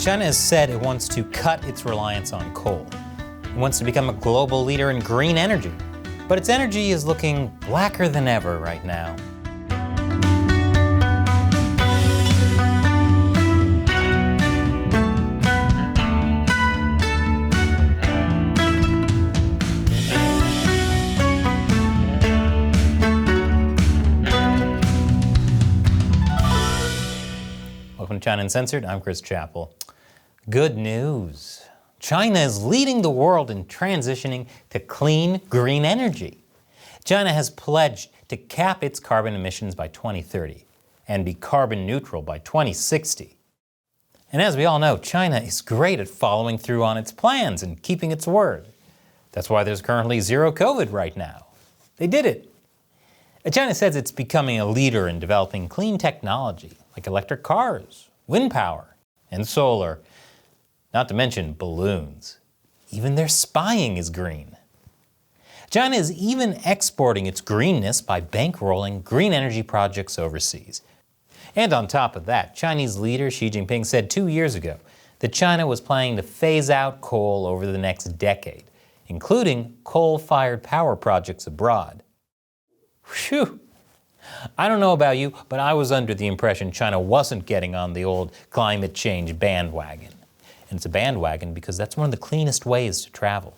China has said it wants to cut its reliance on coal. It wants to become a global leader in green energy. But its energy is looking blacker than ever right now. Welcome to China Uncensored. I'm Chris Chappell. Good news. China is leading the world in transitioning to clean, green energy. China has pledged to cap its carbon emissions by 2030 and be carbon neutral by 2060. And as we all know, China is great at following through on its plans and keeping its word. That's why there's currently zero COVID right now. They did it. China says it's becoming a leader in developing clean technology like electric cars, wind power, and solar. Not to mention balloons. Even their spying is green. China is even exporting its greenness by bankrolling green energy projects overseas. And on top of that, Chinese leader Xi Jinping said 2 years ago that China was planning to phase out coal over the next decade, including coal-fired power projects abroad. Phew! I don't know about you, but I was under the impression China wasn't getting on the old climate change bandwagon. And it's a bandwagon because that's one of the cleanest ways to travel.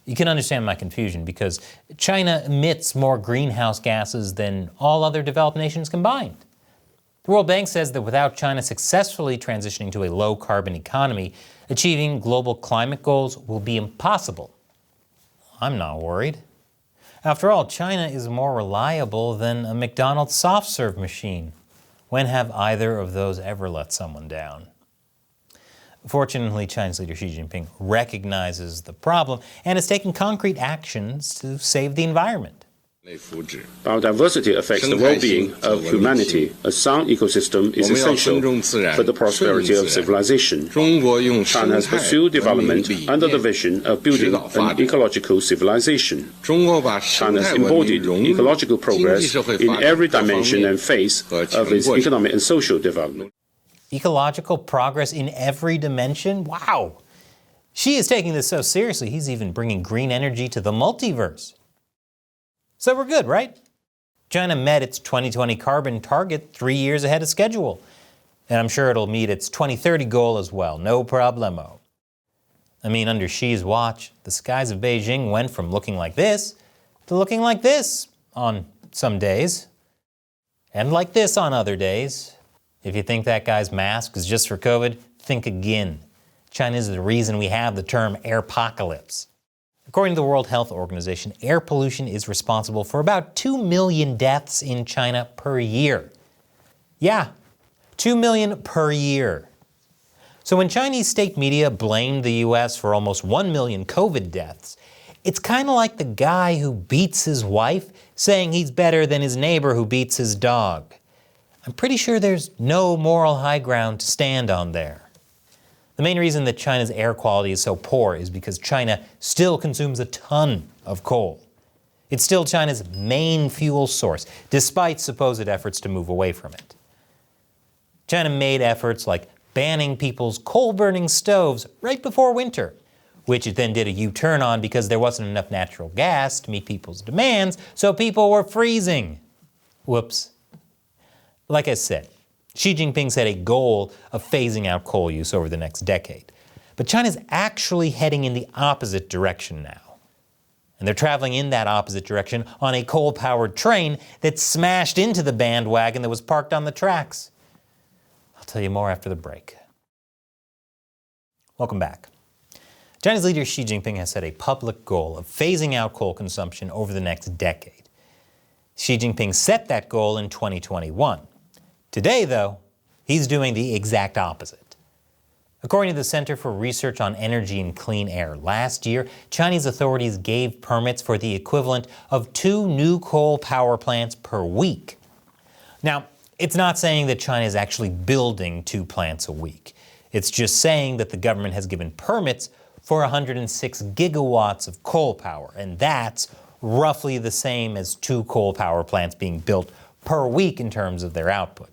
You can understand my confusion because China emits more greenhouse gases than all other developed nations combined. The World Bank says that without China successfully transitioning to a low-carbon economy, achieving global climate goals will be impossible. I'm not worried. After all, China is more reliable than a McDonald's soft-serve machine. When have either of those ever let someone down? Fortunately, China's leader Xi Jinping recognizes the problem and is taking concrete actions to save the environment. Biodiversity affects the well-being of humanity. A sound ecosystem is essential for the prosperity of civilization. China has pursued development under the vision of building an ecological civilization. China has embodied ecological progress in every dimension and phase of its economic and social development. Ecological progress in every dimension? Wow! Xi is taking this so seriously, he's even bringing green energy to the multiverse. So we're good, right? China met its 2020 carbon target 3 years ahead of schedule. And I'm sure it'll meet its 2030 goal as well, no problemo. I mean, under Xi's watch, the skies of Beijing went from looking like this to looking like this on some days, and like this on other days. If you think that guy's mask is just for COVID, think again. China is the reason we have the term airpocalypse. According to the World Health Organization, air pollution is responsible for about 2 million deaths in China per year. Yeah, 2 million per year. So when Chinese state media blamed the US for almost 1 million COVID deaths, it's kind of like the guy who beats his wife saying he's better than his neighbor who beats his dog. I'm pretty sure there's no moral high ground to stand on there. The main reason that China's air quality is so poor is because China still consumes a ton of coal. It's still China's main fuel source, despite supposed efforts to move away from it. China made efforts like banning people's coal-burning stoves right before winter, which it then did a U-turn on because there wasn't enough natural gas to meet people's demands, so people were freezing. Whoops. Like I said, Xi Jinping set a goal of phasing out coal use over the next decade. But China's actually heading in the opposite direction now. And they're traveling in that opposite direction on a coal-powered train that smashed into the bandwagon that was parked on the tracks. I'll tell you more after the break. Welcome back. China's leader Xi Jinping has set a public goal of phasing out coal consumption over the next decade. Xi Jinping set that goal in 2021. Today, though, he's doing the exact opposite. According to the Center for Research on Energy and Clean Air, last year, Chinese authorities gave permits for the equivalent of 2 new coal power plants per week. Now, it's not saying that China is actually building 2 plants a week. It's just saying that the government has given permits for 106 gigawatts of coal power, and that's roughly the same as 2 coal power plants being built per week in terms of their output.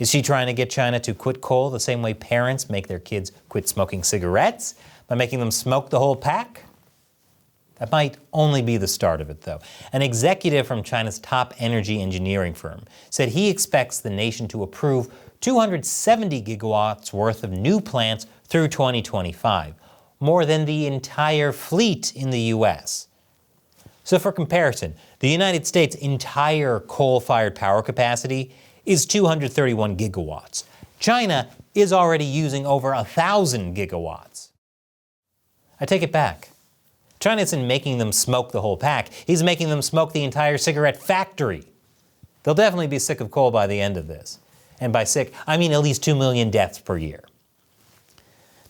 Is she trying to get China to quit coal the same way parents make their kids quit smoking cigarettes, by making them smoke the whole pack? That might only be the start of it, though. An executive from China's top energy engineering firm said he expects the nation to approve 270 gigawatts worth of new plants through 2025, more than the entire fleet in the U.S. So for comparison, the United States' entire coal-fired power capacity is 231 gigawatts. China is already using over 1,000 gigawatts. I take it back. China isn't making them smoke the whole pack. He's making them smoke the entire cigarette factory. They'll definitely be sick of coal by the end of this. And by sick, I mean at least 2 million deaths per year.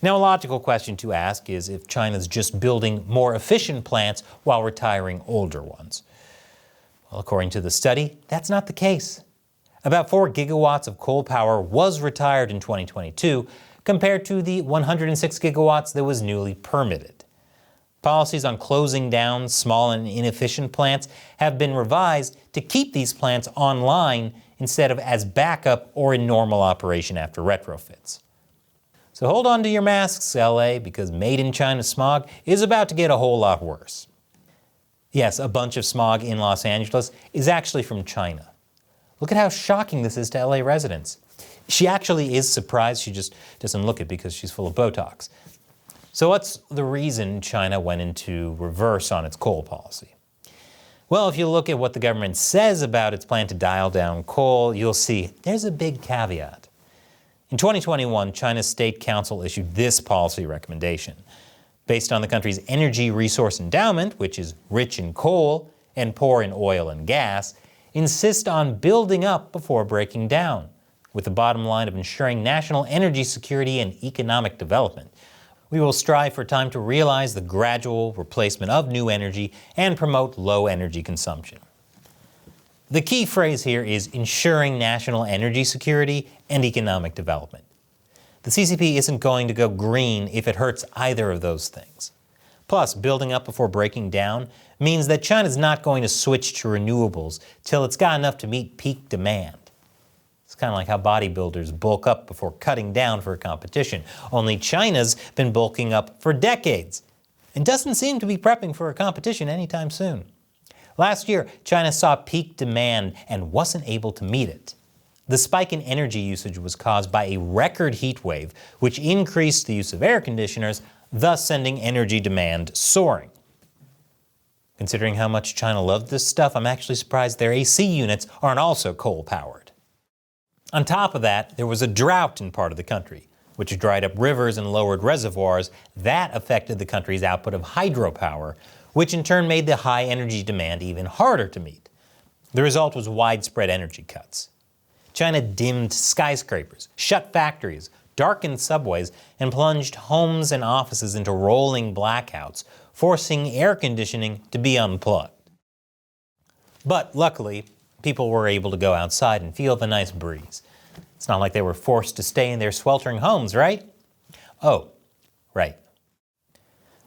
Now, a logical question to ask is if China's just building more efficient plants while retiring older ones. Well, according to the study, that's not the case. About 4 gigawatts of coal power was retired in 2022, compared to the 106 gigawatts that was newly permitted. Policies on closing down small and inefficient plants have been revised to keep these plants online instead of as backup or in normal operation after retrofits. So hold on to your masks, LA, because made in China smog is about to get a whole lot worse. Yes, a bunch of smog in Los Angeles is actually from China. Look at how shocking this is to LA residents. She actually is surprised, she just doesn't look it because she's full of Botox. So what's the reason China went into reverse on its coal policy? Well, if you look at what the government says about its plan to dial down coal, you'll see there's a big caveat. In 2021, China's State Council issued this policy recommendation. Based on the country's energy resource endowment, which is rich in coal and poor in oil and gas, insist on building up before breaking down, with the bottom line of ensuring national energy security and economic development. We will strive for time to realize the gradual replacement of new energy and promote low energy consumption. The key phrase here is ensuring national energy security and economic development. The CCP isn't going to go green if it hurts either of those things. Plus, building up before breaking down means that China's not going to switch to renewables till it's got enough to meet peak demand. It's kind of like how bodybuilders bulk up before cutting down for a competition. Only China's been bulking up for decades and doesn't seem to be prepping for a competition anytime soon. Last year, China saw peak demand and wasn't able to meet it. The spike in energy usage was caused by a record heat wave, which increased the use of air conditioners, thus sending energy demand soaring. Considering how much China loved this stuff, I'm actually surprised their AC units aren't also coal-powered. On top of that, there was a drought in part of the country, which dried up rivers and lowered reservoirs. That affected the country's output of hydropower, which in turn made the high energy demand even harder to meet. The result was widespread energy cuts. China dimmed skyscrapers, shut factories, darkened subways, and plunged homes and offices into rolling blackouts, forcing air conditioning to be unplugged. But luckily, people were able to go outside and feel the nice breeze. It's not like they were forced to stay in their sweltering homes, right? Oh, right.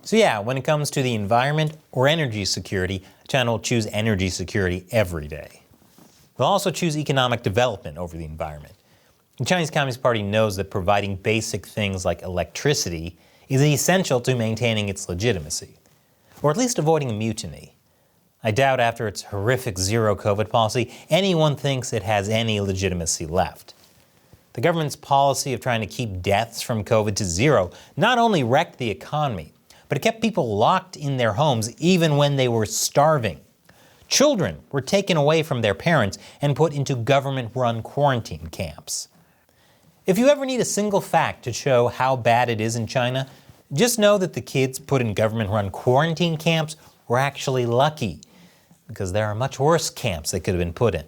So yeah, when it comes to the environment or energy security, China will choose energy security every day. They'll also choose economic development over the environment. The Chinese Communist Party knows that providing basic things like electricity is essential to maintaining its legitimacy, or at least avoiding a mutiny. I doubt after its horrific zero-COVID policy, anyone thinks it has any legitimacy left. The government's policy of trying to keep deaths from COVID to zero not only wrecked the economy, but it kept people locked in their homes even when they were starving. Children were taken away from their parents and put into government-run quarantine camps. If you ever need a single fact to show how bad it is in China, just know that the kids put in government-run quarantine camps were actually lucky, because there are much worse camps they could have been put in.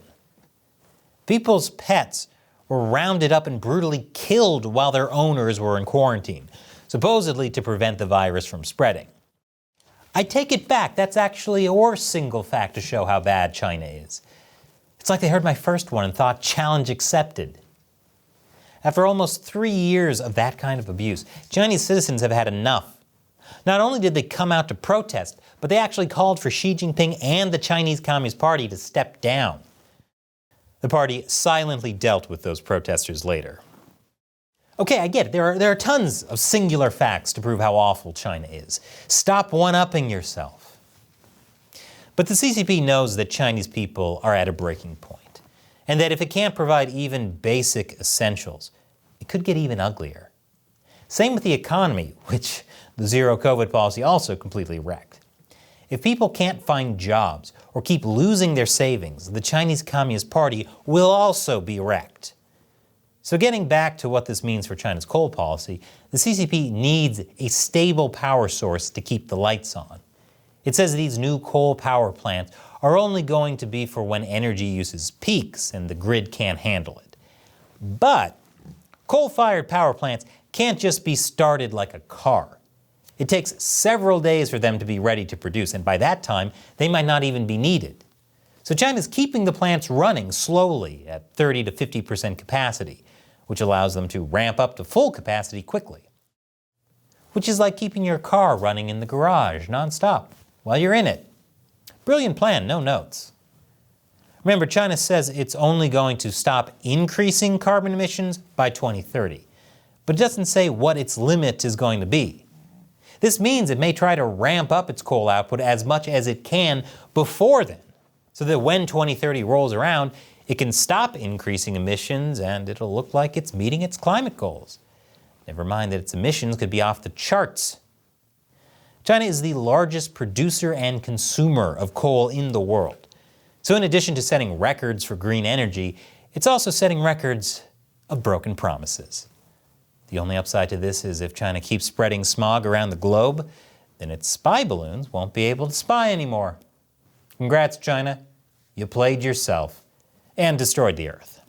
People's pets were rounded up and brutally killed while their owners were in quarantine, supposedly to prevent the virus from spreading. I take it back, that's actually a worse single fact to show how bad China is. It's like they heard my first one and thought, challenge accepted. After almost 3 years of that kind of abuse, Chinese citizens have had enough. Not only did they come out to protest, but they actually called for Xi Jinping and the Chinese Communist Party to step down. The party silently dealt with those protesters later. Okay, I get it. There are tons of singular facts to prove how awful China is. Stop one-upping yourself. But the CCP knows that Chinese people are at a breaking point, and that if it can't provide even basic essentials, it could get even uglier. Same with the economy, which the zero-COVID policy also completely wrecked. If people can't find jobs or keep losing their savings, the Chinese Communist Party will also be wrecked. So getting back to what this means for China's coal policy, the CCP needs a stable power source to keep the lights on. It says these new coal power plants are only going to be for when energy uses peaks and the grid can't handle it. But coal-fired power plants can't just be started like a car. It takes several days for them to be ready to produce, and by that time, they might not even be needed. So China's keeping the plants running slowly at 30 to 50% capacity, which allows them to ramp up to full capacity quickly. Which is like keeping your car running in the garage nonstop while you're in it. Brilliant plan, no notes. Remember, China says it's only going to stop increasing carbon emissions by 2030, but it doesn't say what its limit is going to be. This means it may try to ramp up its coal output as much as it can before then, so that when 2030 rolls around, it can stop increasing emissions and it'll look like it's meeting its climate goals. Never mind that its emissions could be off the charts. China is the largest producer and consumer of coal in the world. So in addition to setting records for green energy, it's also setting records of broken promises. The only upside to this is if China keeps spreading smog around the globe, then its spy balloons won't be able to spy anymore. Congrats, China. You played yourself and destroyed the Earth.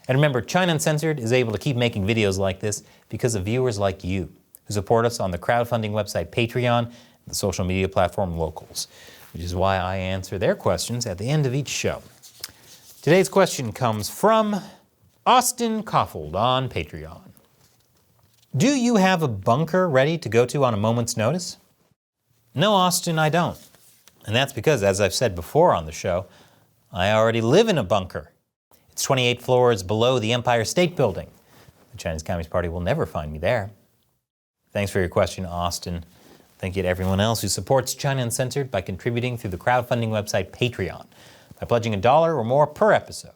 And remember, China Uncensored is able to keep making videos like this because of viewers like you, who support us on the crowdfunding website Patreon and the social media platform Locals, which is why I answer their questions at the end of each show. Today's question comes from Austin Koffold on Patreon. Do you have a bunker ready to go to on a moment's notice? No, Austin, I don't. And that's because, as I've said before on the show, I already live in a bunker. It's 28 floors below the Empire State Building. The Chinese Communist Party will never find me there. Thanks for your question, Austin. Thank you to everyone else who supports China Uncensored by contributing through the crowdfunding website Patreon, by pledging $1 or more per episode,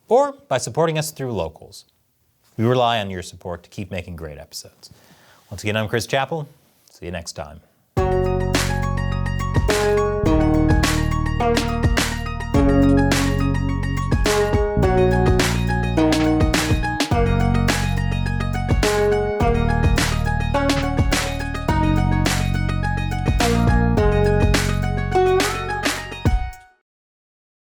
or by supporting us through Locals. We rely on your support to keep making great episodes. Once again, I'm Chris Chappell. See you next time.